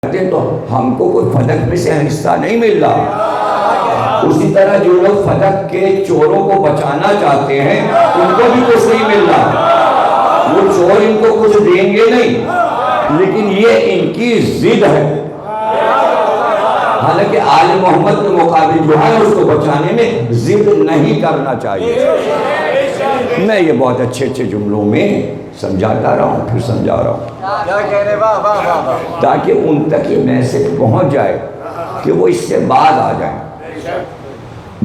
تو ہم کو کوئی فتح میں سے حصہ نہیں مل رہا، اسی طرح جو لوگ فتح کے چوروں کو بچانا چاہتے ہیں ان کو بھی کچھ نہیں مل رہا، وہ چور ان کو کچھ دیں گے نہیں، لیکن یہ ان کی ضد ہے۔ حالانکہ آل محمد کے مقابل جو ہے اس کو بچانے میں ضد نہیں کرنا چاہیے۔ میں یہ بہت اچھے اچھے جملوں میں سمجھاتا رہا ہوں، پھر سمجھا رہا ہوں تاکہ ان تک یہ میسج پہنچ جائے کہ وہ اس سے بعد آ جائیں۔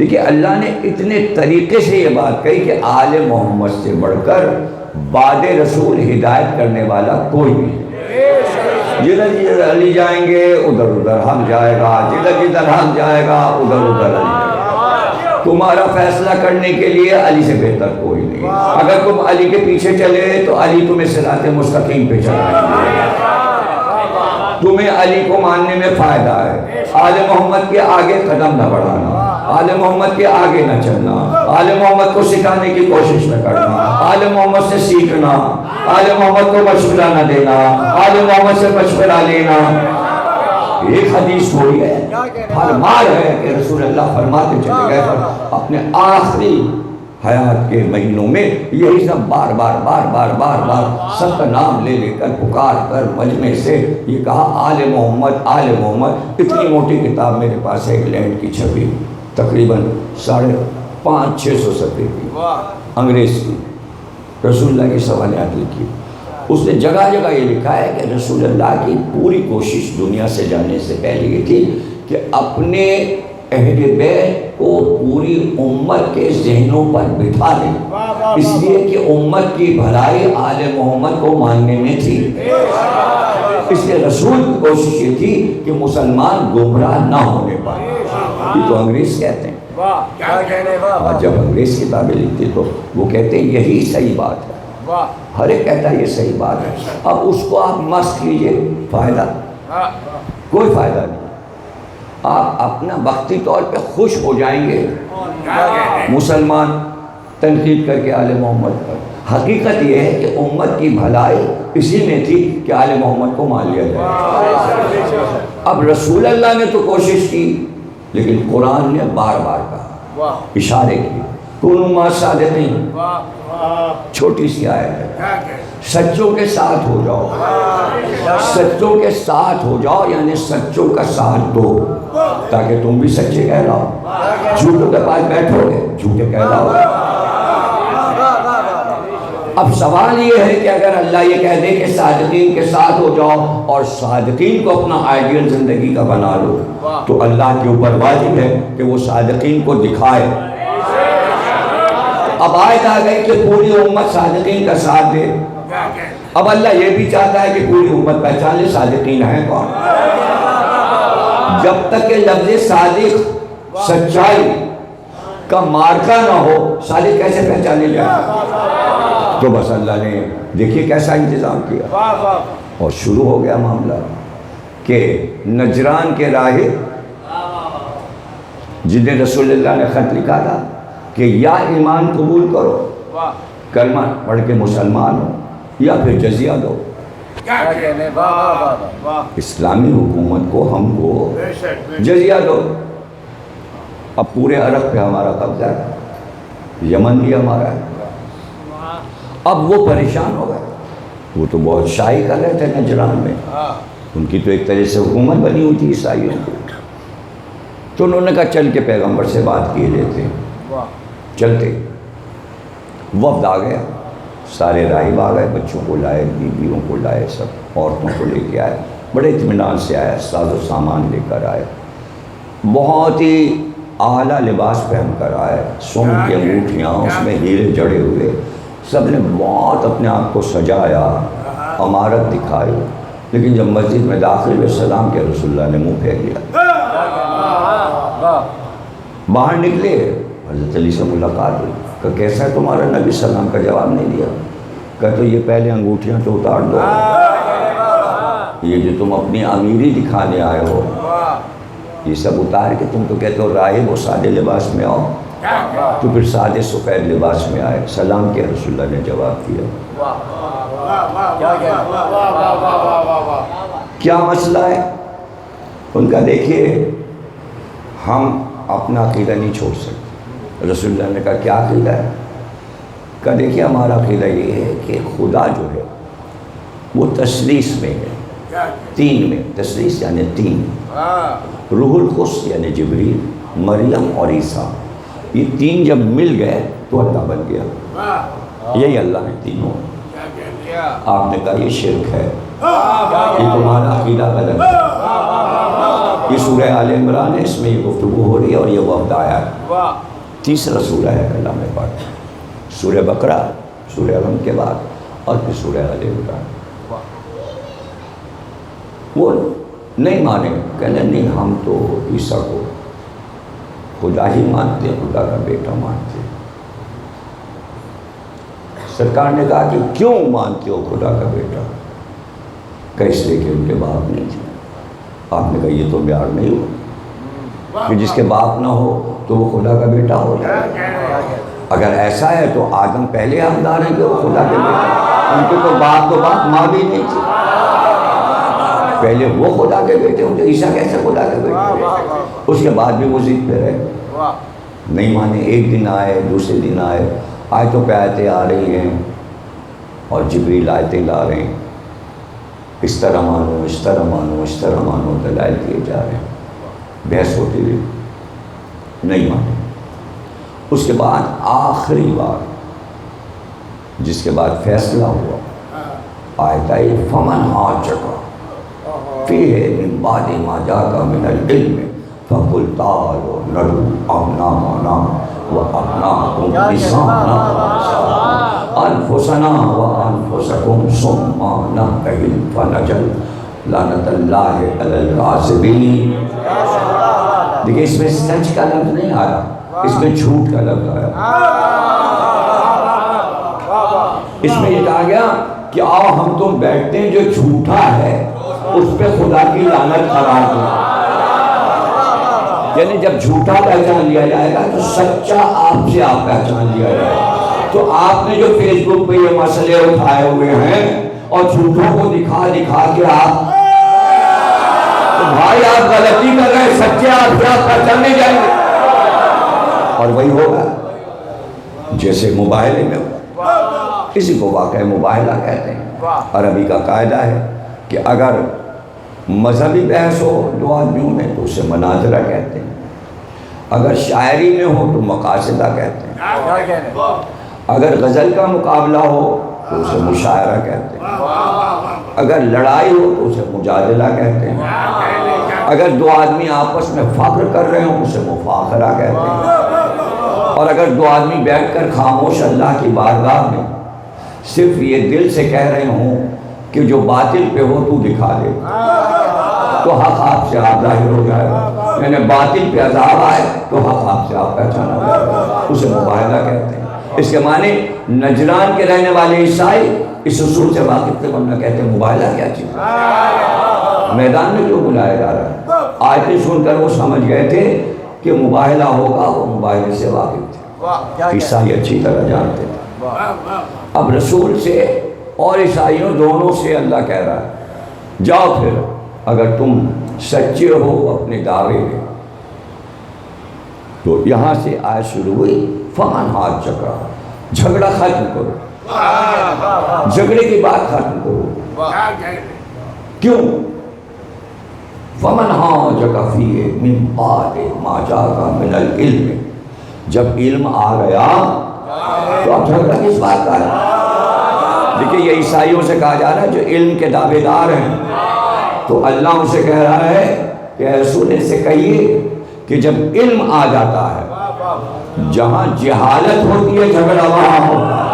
دیکھیں اللہ نے اتنے طریقے سے یہ بات کہی کہ آل محمد سے بڑھ کر بعد رسول ہدایت کرنے والا کوئی نہیں۔ جدھر جدھر علی جائیں گے ادھر ادھر حق جائے گا، جدھر جدھر حق جائے گا ادھر ادھر علی جائے گا۔ تمہارا فیصلہ کرنے کے لیے علی سے بہتر کوئی نہیں۔ اگر تم علی کے پیچھے چلے تو علی تمہیں صراط مستقیم پہ چلائیں گے، تمہیں علی کو ماننے میں فائدہ ہے۔ آل محمد کے آگے قدم نہ بڑھانا، آل محمد کے آگے نہ چلنا، آل محمد کو سکھانے کی کوشش نہ کرنا، آل محمد سے سیکھنا، آل محمد کو مشورہ نہ دینا، آل محمد سے مشورہ لینا۔ ایک حدیث ہوئی ہے، فرمان ہے کہ رسول اللہ فرماتے چلے گئے اپنے آخری حیات کے مہینوں میں یہی سب بار بار بار بار بار بار سب کا نام لے لے کر پکار کر مجمع سے یہ کہا آل محمد آل محمد۔ اتنی موٹی کتاب میرے پاس ہے انگلینڈ کی چھپی، تقریباً 550-600 صفحے کی، انگریز کی، رسول اللہ کی سوانحات لکھی۔ اس نے جگہ جگہ یہ لکھا ہے کہ رسول اللہ کی پوری کوشش دنیا سے جانے سے پہلے یہ تھی کہ اپنے اہل بیت کو پوری امت کے ذہنوں پر بٹھا دیں، اس لیے کہ امت کی بھلائی آل محمد کو ماننے میں تھی۔ اس لیے رسول کی کوشش یہ تھی کہ مسلمان گمراہ نہ ہونے پائے۔ یہ تو انگریز کہتے ہیں، اور جب انگریز کتابیں لکھتے تو وہ کہتے ہیں یہی صحیح بات ہے، ہر ایک کہتا ہے یہ صحیح بات ہے۔ اب اس کو آپ مست کیجئے، فائدہ کوئی فائدہ نہیں۔ آپ اپنا وقتی طور پہ خوش ہو جائیں گے مسلمان تنقید کر کے آل محمد پر۔ حقیقت یہ ہے کہ امت کی بھلائی اسی میں تھی کہ آل محمد کو مان لیا جائے۔ اب رسول اللہ نے تو کوشش کی، لیکن قرآن نے بار بار کہا، اشارے کی، کونوا مع الصادقین، چھوٹی سی آیت ہے، سچوں کے ساتھ ہو جاؤ، سچوں کے ساتھ ہو جاؤ، یعنی سچوں کا ساتھ دو تاکہ تم بھی سچے کہلاؤ۔ جھوٹوں کے پاس بیٹھو گے جھوٹے کہلاؤ گے۔ اب سوال یہ ہے کہ اگر اللہ یہ کہہ دے کہ صادقین کے ساتھ ہو جاؤ اور صادقین کو اپنا آئیڈیل زندگی کا بنا لو، تو اللہ کے اوپر واجب ہے کہ وہ صادقین کو دکھائے۔ اب آیت آ گئی کہ پوری امت صادقین کا ساتھ دے۔ اب اللہ یہ بھی چاہتا ہے کہ پوری امت پہچان لے صادقین ہیں کون۔ جب تک کہ لفظ صادق سچائی کا مارکا نہ ہو، صادق کیسے پہچانے جائے؟ تو بس اللہ نے دیکھیے کیسا انتظام کیا، اور شروع ہو گیا معاملہ کہ نجران کے راہب جنہیں رسول اللہ نے خط لکھا تھا کہ یا ایمان قبول کرو، کلمہ پڑھ کے مسلمان ہو، یا پھر جزیہ دو۔ اسلامی حکومت کو ہم کو جزیہ دو۔ اب پورے عرب پہ ہمارا قبضہ ہے، یمن بھی ہمارا ہے۔ اب وہ پریشان ہو گئے، وہ تو بہت شاہی کر رہے تھے نجران میں، ان کی تو ایک طرح سے حکومت بنی ہوئی تھی عیسائیوں کی۔ تو انہوں نے کہا چل کے پیغمبر سے بات کیے لیتے ہیں۔ چلتے وفد آ گیا، سارے راہب آ گئے، بچوں کو لائے، بیویوں کو لائے، سب عورتوں کو لے کے آئے، بڑے اطمینان سے آئے، ساز و سامان لے کر آئے، بہت ہی اعلیٰ لباس پہن کر آئے، سون کی انگوٹھیاں، اس میں ہیرے جڑے ہوئے، سب نے بہت اپنے آپ کو سجایا، عمارت دکھائی۔ لیکن جب مسجد میں داخل ہوئے سلام کے رسول اللہ نے منہ پھیر لیا۔ باہر نکلے، حضرت علی سے ملاقات ہوئی، کہ کیسا ہے تمہارا نبی؟ سلام کا جواب نہیں دیا۔ کہا تو یہ پہلے انگوٹھیاں تو اتار دو، یہ جو تم اپنی امیری دکھانے آئے ہو یہ سب اتار کے تم تو کہتے ہو راہب ہو، سادے لباس میں آؤ، تو پھر سادے سفید لباس میں آئے، سلام کیا، رسول اللہ نے جواب دیا۔ کیا مسئلہ ہے؟ ان کا دیکھیے ہم اپنا عقیدہ نہیں چھوڑ سکتے. رسول اللہ نے کہا کیا عقیدہ ہے؟ کہا دیکھیے ہمارا عقیدہ یہ ہے کہ خدا جو ہے وہ تثلیث میں ہے، تین میں. تثلیث یعنی تین، روح القدس یعنی جبریل، مریم اور عیسیٰ، یہ تین جب مل گئے تو اللہ بن گیا. یہی اللہ ہے تینوں. آپ نے کہا یہ شرک ہے، یہ تمہارا عقیدہ غلط ہے. یہ سورہ آل عمران ہے، اس میں یہ گفتگو ہو رہی ہے اور یہ وفد آیا ہے. تیسرا سورہ ہے کلام پاک، سورہ بقرہ، سورہ غم کے بعد اور پھر سورہ آل عمران. وہ نہیں مانے، کہنے نہیں ہم تو عیسیٰ کو خدا ہی مانتے ہیں، خدا کا بیٹا مانتے ہیں. سرکار نے کہا کہ کیوں مانتے ہو خدا کا بیٹا؟ کہ اس لیے کہ ان کے باپ نہیں تھے. آپ نے کہا یہ تو بیار نہیں ہوا کہ جس کے باپ نہ ہو تو وہ خدا کا بیٹا ہو جائے. اگر ایسا ہے تو آدم پہلے حقدار ہیں کہ وہ خدا کے بیٹا، ان کے تو باپ ماں بھی نہیں تھی. پہلے وہ خدا کے بیٹے ہوں تو عیسیٰ کیسے خدا کے بیٹے؟ اس کے بعد بھی وہ ضد پہ رہے، نہیں مانے. ایک دن آئے، دوسرے دن آئے، آیتوں پہ آیتیں آ رہی ہیں اور جبریل آیتیں لا رہے ہیں، اس طرح مانو، اس طرح مانو، اس طرح مانو، دلائل دیے جا رہے ہیں. بحث ہوتی رہی، نہیں مانے. اس کے بعد آخری بار جس کے بعد فیصلہ ہوا، آیت آئی فمن حاجک فیہ من بعد ما جاءک من العلم فقل تعالوا ندعو ابناءنا وابناءکم انفسنا وانفسکم ثم نبتہل فنجل لعنت اللہ علی الکاذبین. دیکھیں اس میں سچ کا لفظ نہیں آیا، اس میں جھوٹ کا لفظ آیا. اس میں یہ کہا گیا کہ آؤ ہم تم بیٹھتے ہیں جو جھوٹا ہے اس پہ خدا کی لعنت قرار دیں. یعنی جب جھوٹا پہچان لیا جائے گا تو سچا آپ سے آپ پہچان لیا جائے گا. تو آپ نے جو فیس بک پہ یہ مسئلے اٹھائے ہوئے ہیں اور جھوٹوں کو دکھا دکھا کے آپ، تو بھائی آپ غلطی کر رہے ہیں، سچے آپ سے آپ پہچانے جائیں گے. اور وہی ہوگا جیسے موبائل میں ہوا، اسی کو واقعہ مباہلہ کہتے ہیں. عربی کا قاعدہ ہے کہ اگر مذہبی بحث ہو دو آدمیوں میں تو اسے مناظرہ کہتے ہیں، اگر شاعری میں ہو تو مقاصدہ کہتے ہیں، اگر غزل کا مقابلہ ہو تو اسے مشاعرہ کہتے ہیں، اگر لڑائی ہو تو اسے مجادلہ کہتے ہیں، اگر دو آدمی آپس میں فخر کر رہے ہوں اسے مفاخرہ کہتے ہیں، اور اگر دو آدمی بیٹھ کر خاموش اللہ کی بارگاہ میں صرف یہ دل سے کہہ رہے ہوں کہ جو باطل پہ ہو تو دکھا دے تو حق آپ سے آپ ظاہر ہو جائے گا. یعنی باطل پہ عذاب آئے تو حق آپ سے آپ پہچانا جائے گا، اسے مباہلہ کہتے ہیں. اس کے معنی نجران کے رہنے والے عیسائی اس اصول سے واقف تھے، ورنہ کہتے ہیں مباہلہ کیا چیز ہے، میدان میں کیوں بلایا جا رہا ہے. آیتیں سن کر وہ سمجھ گئے تھے کہ مباہلہ ہوگا، وہ مباہلے سے واقف تھے. عیسائی اچھی طرح جانتے تھے. اب رسول سے اور عیسائیوں دونوں سے اللہ کہہ رہا ہے جاؤ پھر اگر تم سچے ہو اپنے دعوے میں. تو یہاں سے آیت شروع ہوئی فمن حاجک، جھگڑا ختم کرو، جھگڑے کی بات ختم کرو. کیوں؟ فمن حاجک فیہ من بعد ما جاءک من العلم، جب علم آ گیا تو اب جھگڑا کس بات کا ہے؟ دیکھیں یہ عیسائیوں سے کہا جا رہا ہے جو علم کے دعوے دار ہیں، تو اللہ ان سے kہہ رہا ہے کہ رسول ان سے کہیے کہ جب علم آ جاتا ہے، جہاں جہالت ہوتی ہے جھگڑا وہاں ہوتا ہے،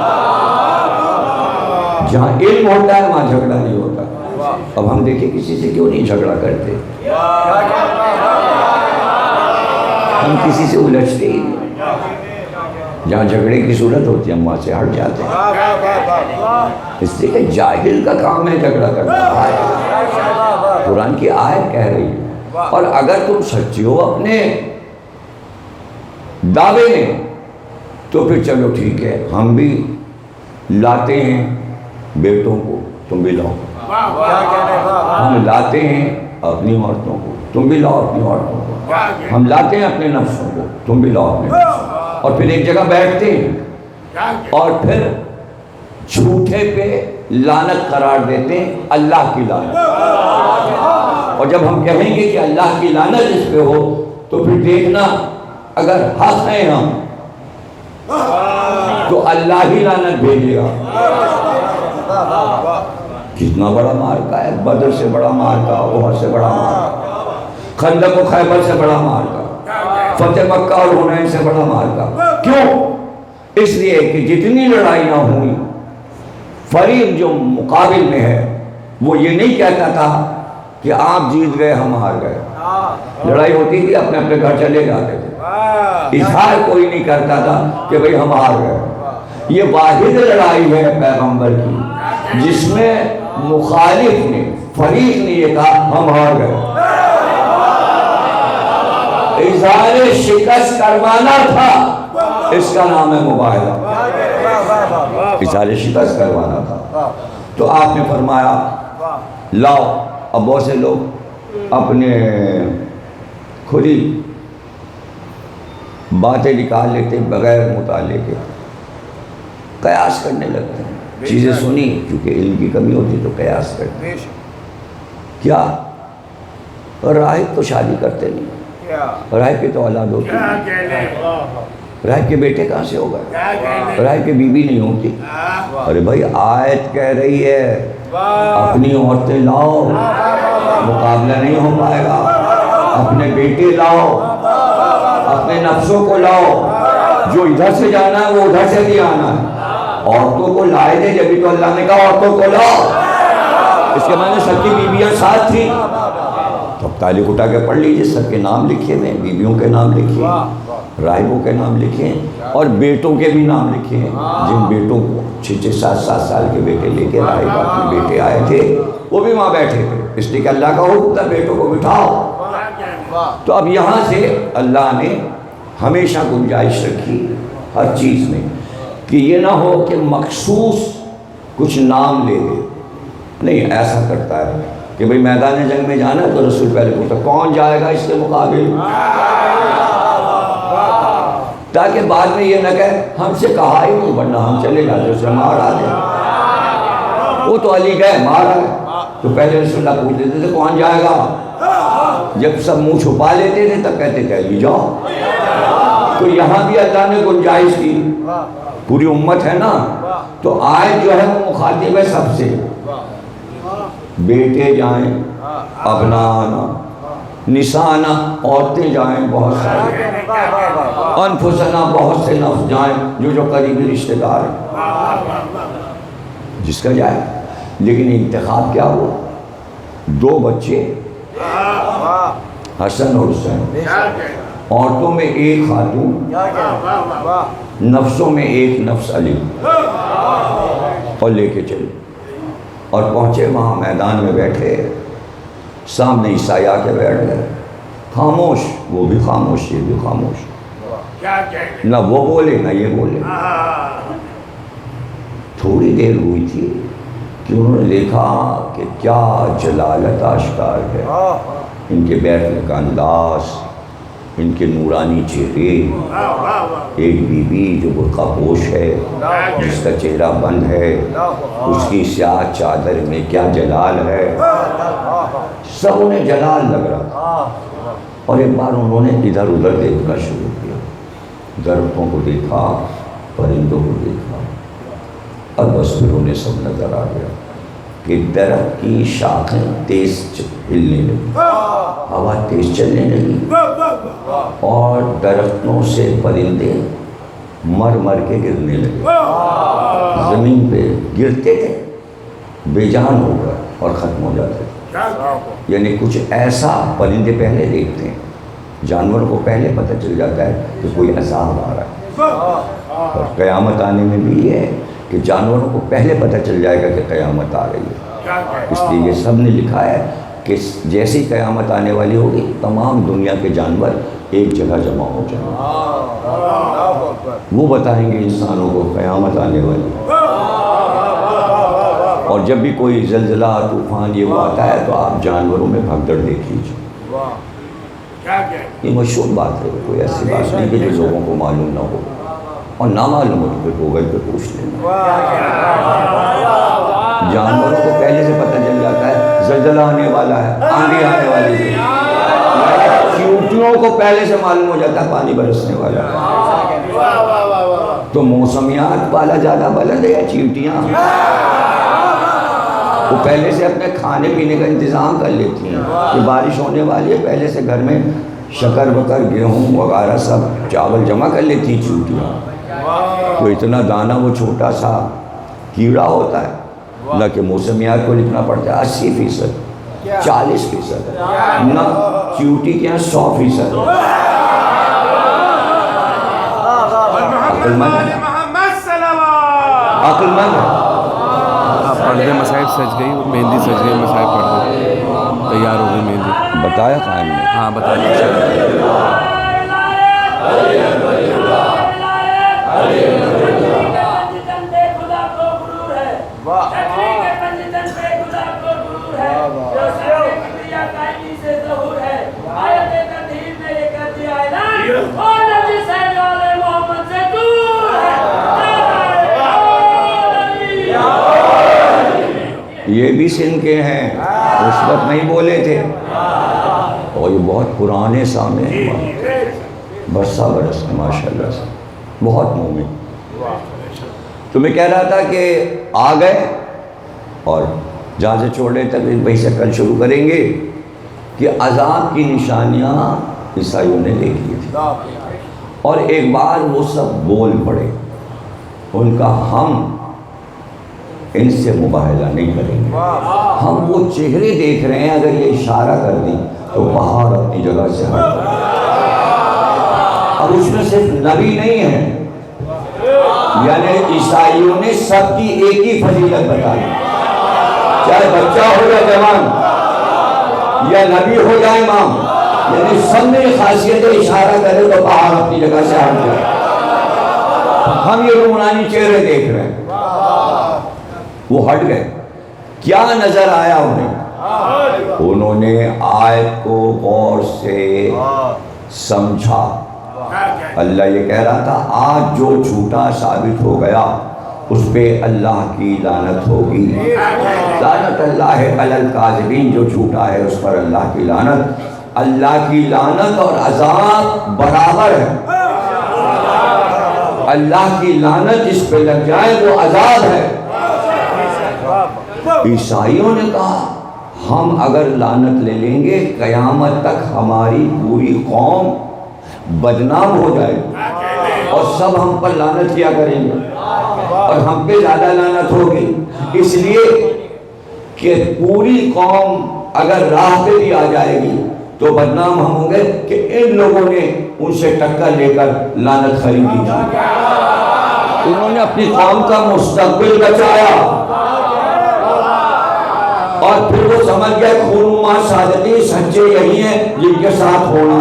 جہاں علم ہوتا ہے وہاں جھگڑا نہیں ہوتا. اب ہم دیکھیں کسی سے کیوں نہیں جھگڑا کرتے، ہم کسی سے الجھتے ہی نہیں. جہاں جھگڑے کی صورت ہوتی ہے ہم وہاں سے ہٹ جاتے ہیں، اس لیے کہ جاہل کا کام ہے جھگڑا کرنا. قرآن کی آیت کہہ رہی ہے. اور اگر تم سچے ہو اپنے دعوے میں تو پھر چلو ٹھیک ہے، ہم بھی لاتے ہیں بیٹوں کو، تم بھی لاؤ. ہم لاتے ہیں اپنی عورتوں کو، تم بھی لاؤ اپنی عورتوں کو، ہم لاتے ہیں اپنے نفسوں کو، تم بھی لاؤ اپنے نفسوں کو، اور پھر ایک جگہ بیٹھتے ہیں اور پھر جھوٹے پہ لعنت قرار دیتے ہیں اللہ کی لعنت۔ اور جب ہم کہیں گے کہ اللہ کی لعنت اس پہ ہو تو پھر دیکھنا اگر حق ہیں ہم تو اللہ ہی لعنت بھیجے گا۔ کتنا بڑا مارکا ہے، بدر سے بڑا مارکا، احد سے بڑا مارکا، خندق و خیبر سے بڑا مارکا، فتح مکہ اور حنین سے بڑا مارکا۔ کیوں؟ اس لیے کہ جتنی لڑائیاں ہوئی فریق جو مقابل میں ہے وہ یہ نہیں کہتا تھا کہ آپ جیت گئے ہم ہار گئے، لڑائی ہوتی تھی اپنے اپنے گھر چلے جاتے تھے، اظہار کوئی نہیں کرتا تھا کہ بھئی ہم ہار گئے۔ یہ واحد لڑائی ہے پیغمبر کی جس میں مخالف نے، فریق نے یہ کہا ہم ہار گئے، اظہار شکست کروانا تھا، اس کا نام ہے مباہلہ، اظہار شکست کروانا تھا۔ تو آپ نے فرمایا لاؤ، اب بہت سے لوگ اپنے خود ہی باتیں نکال لیتے بغیر مطالعے کے، قیاس کرنے لگتے ہیں، چیزیں سنی کیونکہ علم کی کمی ہوتی تو قیاس کرتے ہیں۔ کیا راہب تو شادی کرتے نہیں، راہب کی تو اولاد ہوتی نہیں، راہب کے بیٹے کہاں سے ہو گئے، راہب کی بیوی نہیں ہوتی۔ ارے بھائی آیت کہہ رہی ہے اپنی عورتیں لاؤ، مقابلہ نہیں ہو پائے گا، اپنے بیٹے لاؤ، اپنے نفسوں کو لاؤ، جو ادھر سے جانا ہے وہ ادھر سے بھی آنا ہے، عورتوں کو لائے دے، جبھی تو اللہ نے کہا عورتوں کو لاؤ، اس کے معنی سب کی بیویاں ساتھ تھیں۔ تو اب تاریخ اٹھا کے پڑھ لیجئے، سب کے نام لکھے ہوئے، بیویوں کے نام لکھے ہیں، راہبوں کے نام لکھے ہیں، اور بیٹوں کے بھی نام لکھے ہیں، جن بیٹوں کو 6-6 7-7 سال کے بیٹے لے کے راہب اپنے بیٹے آئے تھے وہ بھی وہاں بیٹھے تھے، اس لیے کہ اللہ کا حکم تھا بیٹوں کو بٹھاؤ۔ تو اب یہاں سے اللہ نے ہمیشہ گنجائش رکھی ہر چیز میں کہ یہ نہ ہو کہ مخصوص کچھ نام لے دے، نہیں ایسا کرتا ہے کہ بھئی میدان جنگ میں جانا ہے تو رسول پہلے پوچھتا کون جائے گا اس کے مقابل، تاکہ بعد میں یہ نہ کہے ہم سے کہا ہی نہیں ورنہ ہم چلے جاتے اسے مار آتے، وہ تو علی گئے مار آئے، تو پہلے رسول اللہ پوچھ دیتے تھے کون جائے گا، جب سب منہ چھپا لیتے تھے تب کہتے تھے علی جاؤ۔ تو یہاں بھی اللہ نے گنجائش دی، پوری امت ہے نا، تو آیت جو ہے وہ مخاطب ہے سب سے، بیٹے جائیں، ابنانا، نسانا، عورتیں جائیں بہت سارے، انفسنا بہت سے نفس جائیں جو قریبی رشتہ دار ہیں، جس کا جائے۔ لیکن انتخاب کیا ہوا، 2 بچے حسن اور حسین، عورتوں میں 1 خاتون، نفسوں میں 1 نفس علی، اور لے کے چلے اور پہنچے وہاں میدان میں بیٹھے، سامنے عیسائی آ کے بیٹھ گئے، خاموش، وہ بھی خاموش یہ بھی خاموش، نہ وہ بولے نہ یہ بولے۔ تھوڑی دیر ہوئی تھی کہ انہوں نے دیکھا کہ کیا جلالت آشکار ہے، ان کے بیٹھنے کا انداز، ان کے نورانی چہرے، ایک بی بی جو برقع پوش ہے جس کا چہرہ بند ہے، اس کی سیاہ چادر میں کیا جلال ہے، سب انہیں جلال لگ رہا تھا۔ اور ایک بار انہوں نے ادھر ادھر دیکھنا شروع کیا، درختوں کو دیکھا، پرندوں کو دیکھا، اور بس پھر انہیں سب نظر آ گیا کہ درخت کی شاخیں تیز ہلنے لگی، ہوا تیز چلنے لگی، اور درختوں سے پرندے مر مر کے گرنے لگے، زمین پہ گرتے تھے، بے جان ہو گئے اور ختم ہو جاتے تھے۔ یعنی کچھ ایسا پرندے پہلے دیکھتے ہیں، جانوروں کو پہلے پتہ چل جاتا ہے کہ کوئی عذاب آ رہا ہے، اور قیامت آنے میں بھی یہ ہے کہ جانوروں کو پہلے پتہ چل جائے گا کہ قیامت آ رہی ہے۔ اس لیے یہ سب نے لکھا ہے کہ جیسی قیامت آنے والی ہوگی تمام دنیا کے جانور ایک جگہ جمع ہو جائیں گے، وہ بتائیں گے انسانوں کو قیامت آنے والی، اور جب بھی کوئی زلزلہ طوفان یہ وہ آتا ہے تو آپ جانوروں میں بھگدڑ دیکھ لیجیے. یہ مشہور بات ہے, کوئی ایسی بات نہیں کہ جو لوگوں کو معلوم نہ ہو, اور نہ معلوم ہو تو پھر گوگل پہ پوچھ لینا. جانوروں کو پہلے سے پتہ چل جاتا ہے زلزلہ آنے والا ہے, آندھی آنے والی ہے. چیونٹیوں کو پہلے سے معلوم ہو جاتا ہے پانی برسنے والا ہے. تو موسمیات والا زیادہ بلد ہے یا چیونٹیاں؟ وہ پہلے سے اپنے کھانے پینے کا انتظام کر لیتی ہیں کہ بارش ہونے والی ہے, پہلے سے گھر میں شکر بکر گیہوں وغیرہ سب چاول جمع کر لیتی ہیں چیونٹیاں. تو اتنا دانہ وہ چھوٹا سا کیڑا ہوتا ہے نہ کہ موسمیات کو لکھنا پڑتا ہے 80%, 40%, نہ چیونٹی کے یہاں 100%. عقل مند ہے, عقل مند ہے. پردے مصاحب سج گئی, مہندی سج گئی, مصاحب پڑھ گئی, تیار ہو گئی مہندی. بتایا قائم نے؟ ہاں بتایا. یہ بھی سن کے ہیں, اس وقت نہیں بولے تھے, اور یہ بہت پرانے سامنے ہیں, برسا برس میں ماشاءاللہ سے بہت مومن. تو میں کہہ رہا تھا کہ آ گئے اور جہاں سے چھوڑے تک وہیں سے کل شروع کریں گے کہ عذاب کی نشانیاں عیسائیوں نے دیکھی تھی, اور ایک بار وہ سب بول پڑے. ان کا ہم ان سے مباہلہ نہیں کریں گے, ہم وہ چہرے دیکھ رہے ہیں, اگر یہ اشارہ کر دیں تو پہاڑ اپنی جگہ سے ہٹ جائے. اب اس میں صرف نبی نہیں ہے, یعنی عیسائیوں نے سب کی ایک ہی فضیلت بتا دی, چاہے بچہ ہو یا جوان یا نبی ہو یا امام, یعنی سب میں خاصیت اشارہ کرے تو پہاڑ اپنی جگہ سے ہٹ جائے. ہم یہ روحانی چہرے دیکھ رہے ہیں, وہ ہٹ گئے. کیا نظر آیا انہیں؟ انہوں نے آیت کو غور سے سمجھا. اللہ یہ کہہ رہا تھا آج جو جھوٹا ثابت ہو گیا اس پہ اللہ کی لعنت ہوگی. لعنت اللہ علی الکاذبین, جو جھوٹا ہے اس پر اللہ کی لعنت. اللہ کی لعنت اور عذاب برابر ہے. اللہ کی لعنت جس پہ لگ جائے وہ عذاب ہے. عیسائیوں نے کہا ہم اگر لعنت لے لیں گے قیامت تک ہماری پوری قوم بدنام ہو جائے اور سب ہم پر لعنت کیا کریں گے, اور ہم پہ زیادہ لعنت ہوگی. اس لیے کہ پوری قوم اگر راہ پہ بھی آ جائے گی تو بدنام ہم ہوں گے کہ ان لوگوں نے ان سے ٹکر لے کر لعنت خریدی تھی. انہوں نے اپنی قوم کا مستقبل بچایا, اور پھر وہ سمجھ گئے خونما صادقی سچے یہی ہیں جن کے ساتھ ہونا,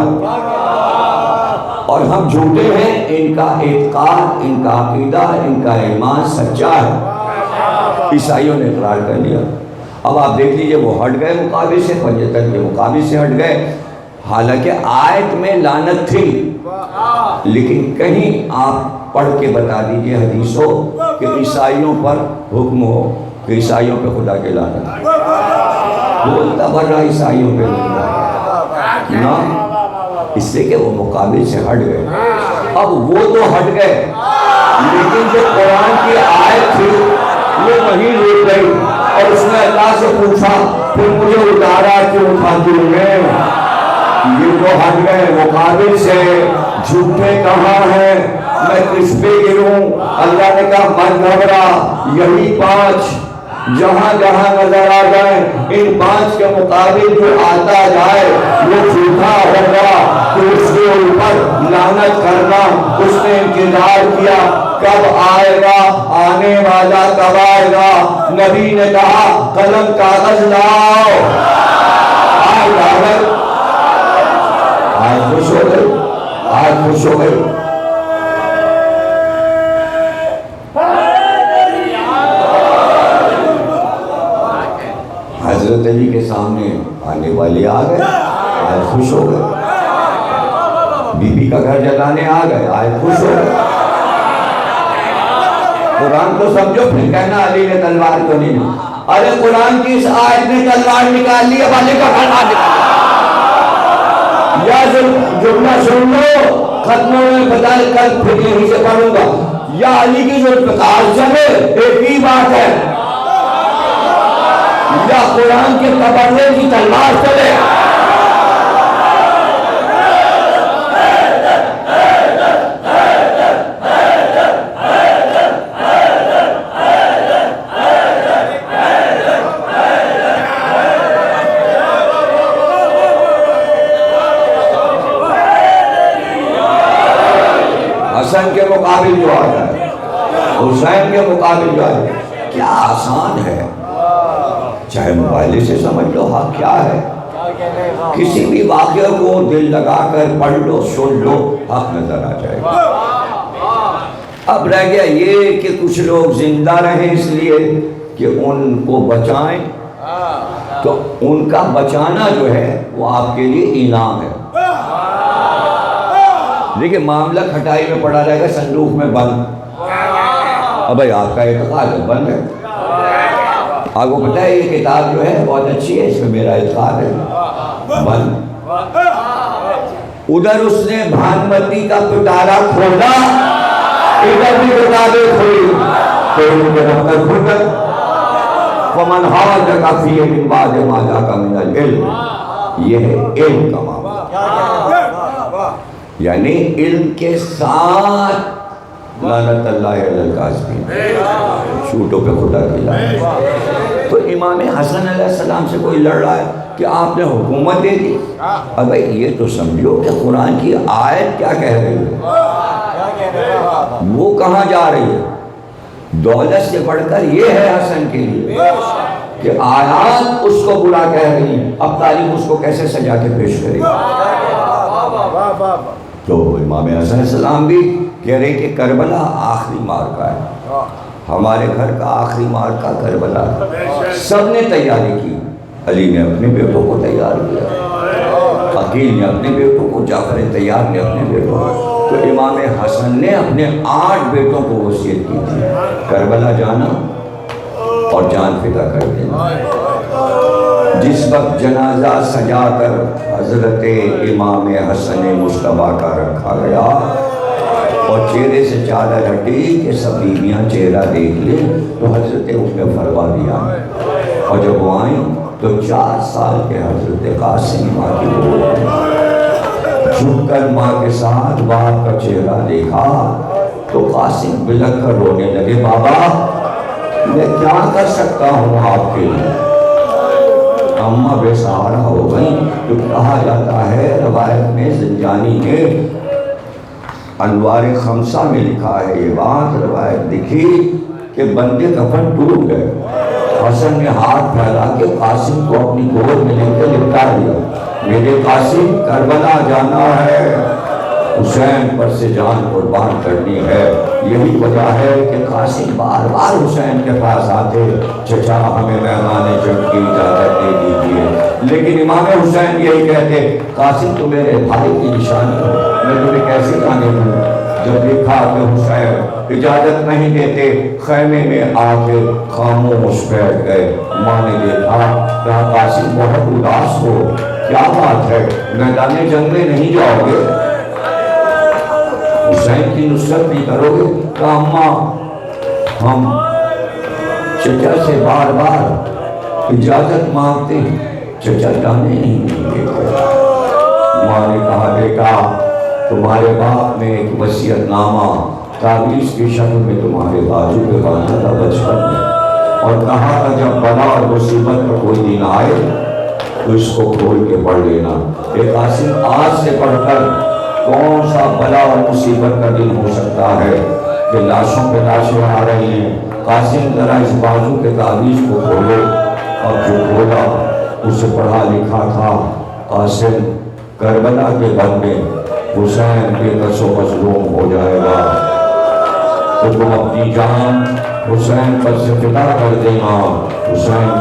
اور ہم جھوٹے ہیں. ان کا اعتقاد, ان کا عقیدہ, ان کا ایمان سچا ہے. عیسائیوں نے اقرار کر لیا. اب آپ دیکھ لیجئے وہ ہٹ گئے مقابل سے, پنجتن کے مقابل سے ہٹ گئے. حالانکہ آیت میں لعنت تھی, لیکن کہیں آپ پڑھ کے بتا دیجئے حدیثوں کہ عیسائیوں پر حکم ہو کہ عیسائیوں پہ خدا کے لعنت. بولتا بھر رہا عیسائیوں پہ نہ, اس سے کہ وہ مقابل سے ہٹ گئے. اب وہ تو ہٹ گئے, لیکن جو قرآن کی آیت تھی وہ وہیں رک گئی, اور اس نے اللہ سے پوچھا پھر مجھے اتارا کیوں اٹھاتی ہوں میں. یہ تو ہٹ گئے مقابل سے, جھوٹے کہاں ہیں, میں کس پہ گروں؟ اللہ نے کہا مت گھبرا, یہی 5 جہاں جہاں نظر آ جائیں ان 5 کے مقابل جو آتا جائے وہ جھوٹا ہوگا کہ اس کے اوپر لعنت کرنا. اس نے انتظار کیا کب آئے گا, آنے والا کب آئے گا. نبی نے کہا قلم کاغذ لاؤ. آج خوش ہو گئی, آج خوش ہو گئی. خوش ہو گئے, بی بی کا گھر جلانے آ گئے, آئے خوش ہو گئے. قرآن کو سمجھو پھر کہنا علی نے تلوار کو نہیں. ارے قرآن کی اس آیت نے تلوار نکال لی, اب علی کا گھر آ نکال. یا جملہ سن لو, ختم ہونے بتائے کل پھر یہیں سے پڑھوں گا. یا علی کی ذوالفقار چلے, ایک ہی بات ہے. یا قرآن کے تبرے کی تلوار چلے. حسن کے مقابل جو آتا ہے, حسین کے مقابل جو آتا ہے, کیا آسان ہے. چاہے موبائل سے سمجھ لو حق کیا ہے, کسی بھی واقعہ کو دل لگا کر پڑھ لو, سن لو, حق نظر آ جائے گا. اب رہ گیا یہ کہ کچھ لوگ زندہ رہیں اس لیے کہ ان کو بچائیں, تو ان کا بچانا جو ہے وہ آپ کے لیے انعام ہے. دیکھیں معاملہ کھٹائی میں پڑا رہے گا, صندوق میں بند. اب بھائی آپ کا اعتقاد ہے بند ہے, آپ کو پتہ ہے یہ کتاب جو ہے بہت اچھی ہے, اس میں میرا اعتقاد ہے, بند. ادھر اس نے بھانمتی کا پٹارا کھولا, ادھر بھی کتابیں کھولی, تو ان کے دفتر کھل گئے. فمن حاجک فیہ من بعد ما جاءک من العلم, یہ ہے علم کا معاملہ. یعنی علم کے ساتھ لعنت اللہ علی الکاذبین, جھوٹوں پہ خدا کی لعنت. تو امام حسن علیہ السلام سے کوئی لڑ رہا ہے کہ آپ نے حکومت دے دی. اب بھائی یہ تو سمجھو کہ قرآن کی آیت کیا کہہ رہی ہے, وہ کہاں جا رہی ہے. دولت سے بڑھ کر یہ ہے حسن کے لیے کہ آیات اس کو برا کہہ رہی ہیں, اب تاریخ اس کو کیسے سجا کے پیش کرے گی. تو امام حسن علیہ السلام بھی کہہ رہے کہ کربلا آخری مارکہ ہے, ہمارے گھر کا آخری مارکہ کربلا ہے. سب نے تیاری کی, علی نے اپنے بیٹوں کو تیار کیا, عقیل نے اپنے بیٹوں کو, جعفر تیار نے اپنے بیٹوں کو. تو امام حسن نے اپنے 8 بیٹوں کو وصیت کی تھی, کربلا جانا اور جان فدا کر دینا. جس وقت جنازہ سجا کر حضرت امام حسن مصطفیٰ کا رکھا گیا اور چہرے سے چادر ہٹی کہ سب بیویاں چہرہ دیکھ لیں, تو حضرت اس نے فرما دیا. اور جب وہ آئیں تو 4 سال کے حضرت قاسم ماں کی گود میں جھک کر ماں کے ساتھ باپ کا چہرہ دیکھا تو قاسم بلک کر رونے لگے, بابا میں کیا کر سکتا ہوں آپ کے لیے. اماں بے سہارا ہو گئیں. تو کہا جاتا ہے روایت میں, زنجانی نے انوار خمسہ میں لکھا ہے یہ بات, روایت لکھی کہ بندے کفن ٹوٹ گئے. حسن نے ہاتھ پھیلا کے قاسم کو اپنی گود میں لے کے لپٹا دیا, میرے قاسم کربلا جانا ہے, حسین پر سے جان قربان کرنی ہے. یہی وجہ ہے کہ قاسم بار بار حسین کے پاس آتے, چچا ہمیں میدان جنگ کی اجازت دے دیجیے. لیکن امام حسین یہی کہتے, قاسم تو میرے بھائی کی نشانی ہو, میں تمہیں کیسے جانے دوں. جب دیکھا کہ حسین اجازت نہیں دیتے, خیمے میں آ کے خاموش بیٹھ گئے. ماں نے دیکھا کہا قاسم بہت اداس ہو, کیا بات ہے, میدان جنگ میں نہیں جاؤ گے, حسین کی نصرت نہیں کرو گے. کہا اماں ہم چچا سے بار بار اجازت مانگتے ہیں, چچا جانے نہیں دیتے. ماں نے کہا بیٹا تمہارے باپ نے ایک وصیت نامہ تعویذ کی شکل میں تمہارے بازو پہ باندھا تھا بچپن میں, اور کہا تھا جب بلا اور مصیبت کا کوئی دن آئے تو اس کو کھول کے پڑھ لینا. اے قاسم آج سے پڑھ کر کون سا بلا اور مصیبت کا دن ہو سکتا ہے کہ لاشوں پہ لاشیں آ رہی ہیں. قاسم ذرا اس بازو کے تعویذ کو کھولو. اور جو کھولا اسے پڑھا لکھا تھا, قاسم کربلا کے گھر میں حسین بے کس و مظلوم ہو جائے گا, تو تم اپنی جان حسین پر سے فدا کر دینا. حسین